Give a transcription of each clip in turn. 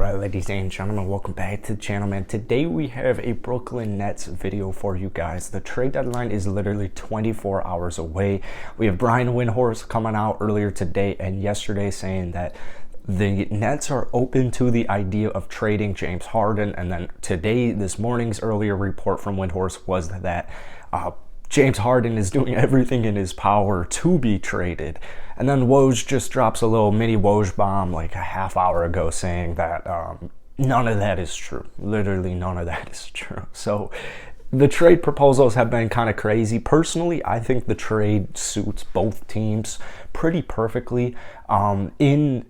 Alright, ladies and gentlemen, welcome back to the channel, man. Today we have a Brooklyn Nets video for you guys. The trade deadline is literally 24 hours away. We have Brian Windhorst coming out earlier today and yesterday saying that the Nets are open to the idea of trading James Harden. And then today, this morning's earlier report from Windhorst was that James Harden is doing everything in his power to be traded. And then Woj just drops a little mini Woj bomb like a half hour ago saying that none of that is true. Literally none of that is true. So the trade proposals have been kind of crazy. Personally, I think the trade suits both teams pretty perfectly. In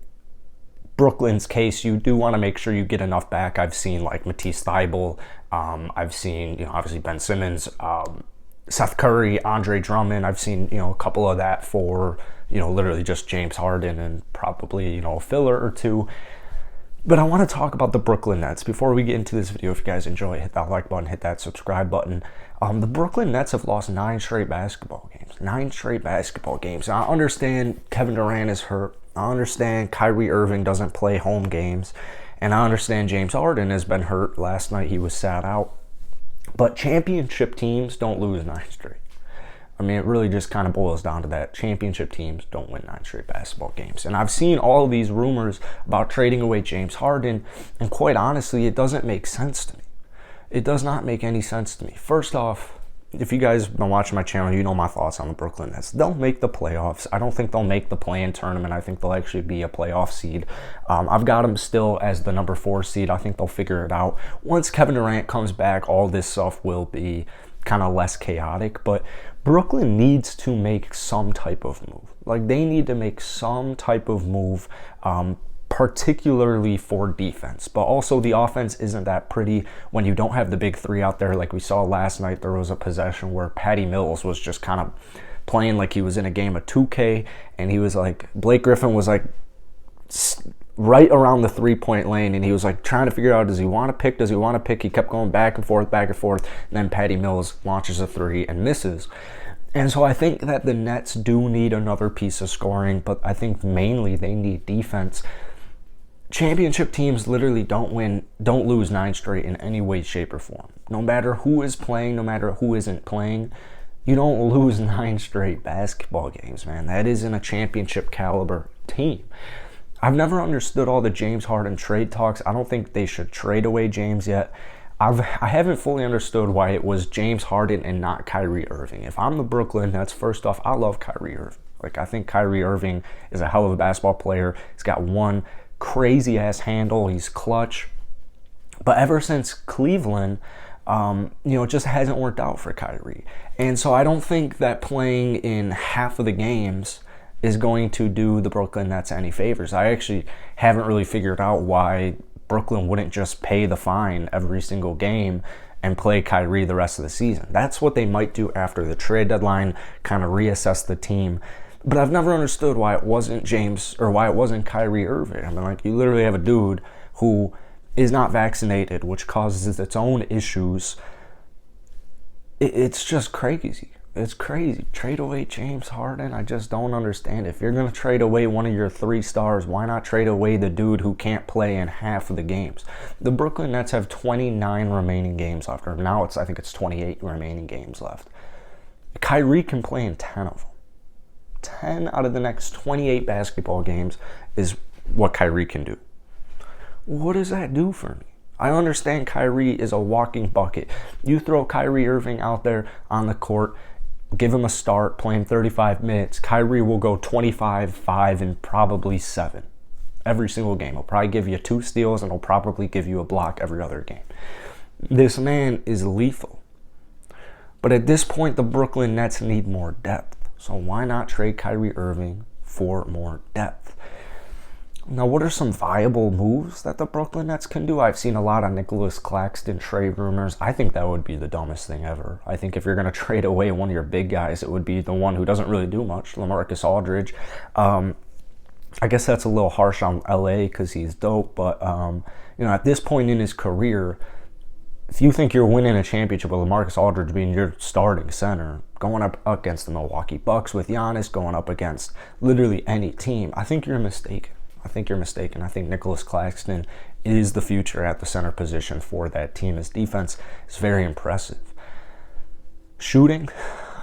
Brooklyn's case, you do want to make sure you get enough back. I've seen like Matisse Thybulle. I've seen, obviously Ben Simmons, Seth Curry, Andre Drummond. I've seen, a couple of that for, literally just James Harden and probably, a filler or two. But I want to talk about the Brooklyn Nets. Before we get into this video, if you guys enjoy, hit that like button, hit that subscribe button. The Brooklyn Nets have lost 9 straight basketball games. 9 straight basketball games. Now, I understand Kevin Durant is hurt. I understand Kyrie Irving doesn't play home games. And I understand James Harden has been hurt. Last night he was sat out. But championship teams don't lose 9 straight. I mean, it really just kind of boils down to that. Championship teams don't win 9 straight basketball games. And I've seen all of these rumors about trading away James Harden, and quite honestly, it doesn't make sense to me. It does not make any sense to me. First off, if you guys have been watching my channel, you know my thoughts on the Brooklyn Nets. They'll make the playoffs. I don't think they'll make the play-in tournament. I think they'll actually be a playoff seed. I've got them still as the number 4 seed. I think they'll figure it out. Once Kevin Durant comes back, all this stuff will be kind of less chaotic. But Brooklyn needs to make some type of move. Like, they need to make some type of move, particularly for defense. But also the offense isn't that pretty when you don't have the big 3 out there. Like we saw last night, there was a possession where Patty Mills was just kind of playing like he was in a game of 2K, and he was like, Blake Griffin was like right around the 3-point lane, and he was like trying to figure out, does he want to pick? He kept going back and forth, and then Patty Mills launches a 3 and misses. And so I think that the Nets do need another piece of scoring, but I think mainly they need defense. Championship teams literally don't lose 9 straight in any way, shape, or form. No matter who is playing, no matter who isn't playing, you don't lose 9 straight basketball games, man. That isn't a championship caliber team. I've never understood all the James Harden trade talks. I don't think they should trade away James yet. I haven't fully understood why it was James Harden and not Kyrie Irving. If I'm the Brooklyn Nets, first off, I love Kyrie Irving. Like, I think Kyrie Irving is a hell of a basketball player. He's got one crazy ass handle. He's clutch. But ever since Cleveland, it just hasn't worked out for Kyrie. And so I don't think that playing in half of the games is going to do the Brooklyn Nets any favors. I actually haven't really figured out why Brooklyn wouldn't just pay the fine every single game and play Kyrie the rest of the season. That's what they might do after the trade deadline, kind of reassess the team. But I've never understood why it wasn't Kyrie Irving. I mean, like, you literally have a dude who is not vaccinated, which causes its own issues. It's just crazy. It's crazy. Trade away James Harden? I just don't understand. If you're going to trade away one of your 3 stars, why not trade away the dude who can't play in half of the games? The Brooklyn Nets have 29 remaining games left. Or now I think it's 28 remaining games left. Kyrie can play in 10 of them. 10 out of the next 28 basketball games is what Kyrie can do. What does that do for me? I understand Kyrie is a walking bucket. You throw Kyrie Irving out there on the court, give him a start, play him 35 minutes, Kyrie will go 25, 5, and probably 7 every single game. He'll probably give you 2 steals, and he'll probably give you a block every other game. This man is lethal. But at this point, the Brooklyn Nets need more depth. So why not trade Kyrie Irving for more depth? Now, what are some viable moves that the Brooklyn Nets can do? I've seen a lot of Nicholas Claxton trade rumors. I think that would be the dumbest thing ever. I think if you're going to trade away one of your big guys, it would be the one who doesn't really do much, LaMarcus Aldridge. I guess that's a little harsh on LA because he's dope, but at this point in his career, if you think you're winning a championship with LaMarcus Aldridge being your starting center, going up against the Milwaukee Bucks with Giannis, going up against literally any team, I think you're mistaken. I think you're mistaken. I think Nicholas Claxton is the future at the center position for that team. His defense is very impressive. Shooting,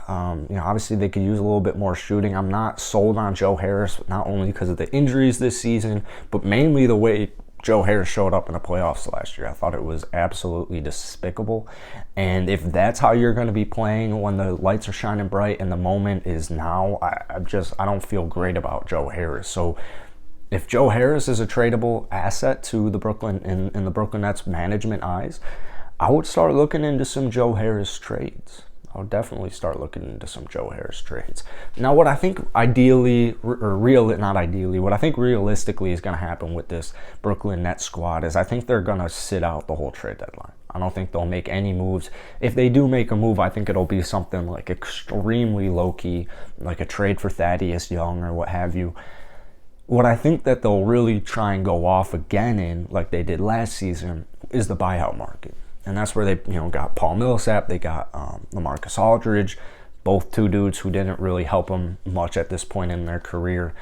obviously they could use a little bit more shooting. I'm not sold on Joe Harris, not only because of the injuries this season, but mainly the way Joe Harris showed up in the playoffs last year. I thought it was absolutely despicable. And if that's how you're going to be playing when the lights are shining bright and the moment is now, I don't feel great about Joe Harris. So if Joe Harris is a tradable asset to the Brooklyn in the Brooklyn Nets management eyes, I would start looking into some Joe Harris trades. I'll definitely start looking into some Joe Harris trades. Now, what I think what I think realistically is going to happen with this Brooklyn Nets squad is I think they're going to sit out the whole trade deadline. I don't think they'll make any moves. If they do make a move, I think it'll be something like extremely low-key, like a trade for Thaddeus Young or what have you. What I think that they'll really try and go off again in, like they did last season, is the buyout market. And that's where they, got Paul Millsap, they got LaMarcus Aldridge, both two dudes who didn't really help them much at this point in their career.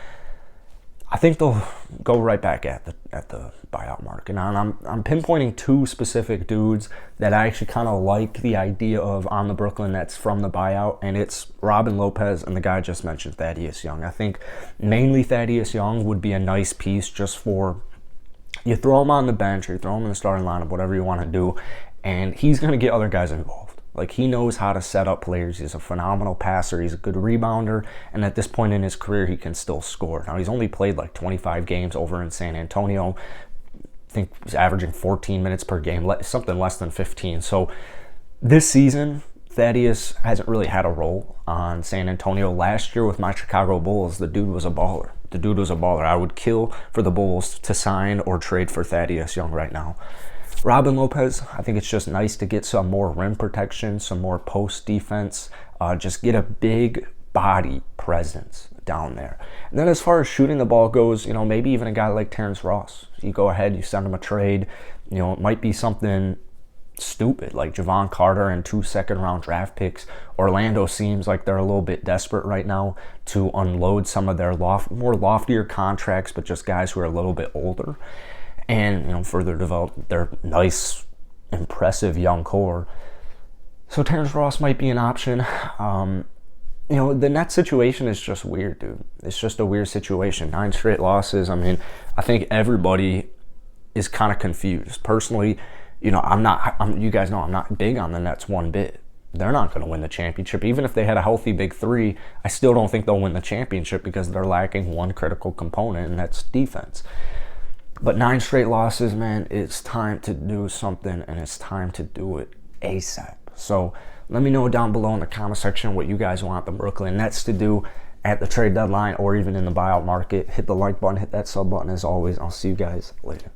I think they'll go right back at the buyout market. Now, and I'm pinpointing two specific dudes that I actually kind of like the idea of on the Brooklyn Nets from the buyout, and it's Robin Lopez and the guy I just mentioned, Thaddeus Young. I think mainly Thaddeus Young would be a nice piece just for, you throw him on the bench or you throw him in the starting lineup, whatever you want to do, and he's going to get other guys involved. Like, he knows how to set up players. He's a phenomenal passer. He's a good rebounder. And at this point in his career, he can still score. Now, he's only played like 25 games over in San Antonio. I think he's averaging 14 minutes per game, something less than 15. So this season, Thaddeus hasn't really had a role on San Antonio. Last year with my Chicago Bulls, the dude was a baller. I would kill for the Bulls to sign or trade for Thaddeus Young right now. Robin Lopez, I think it's just nice to get some more rim protection, some more post defense, just get a big body presence down there. And then as far as shooting the ball goes, maybe even a guy like Terrence Ross. You go ahead, you send him a trade. It might be something stupid like Javon Carter and 2 second-round draft picks. Orlando seems like they're a little bit desperate right now to unload some of their more loftier contracts, but just guys who are a little bit older. And, further develop their nice, impressive young core. So Terrence Ross might be an option. The Nets situation is just weird, dude. It's just a weird situation. 9 straight losses. I think everybody is kind of confused. Personally, you guys know I'm not big on the Nets one bit. They're not going to win the championship. Even if they had a healthy big three, I still don't think they'll win the championship because they're lacking one critical component, and that's defense. But 9 straight losses, man, it's time to do something, and it's time to do it ASAP. So let me know down below in the comment section what you guys want the Brooklyn Nets to do at the trade deadline or even in the buyout market. Hit the like button, hit that sub button as always. I'll see you guys later.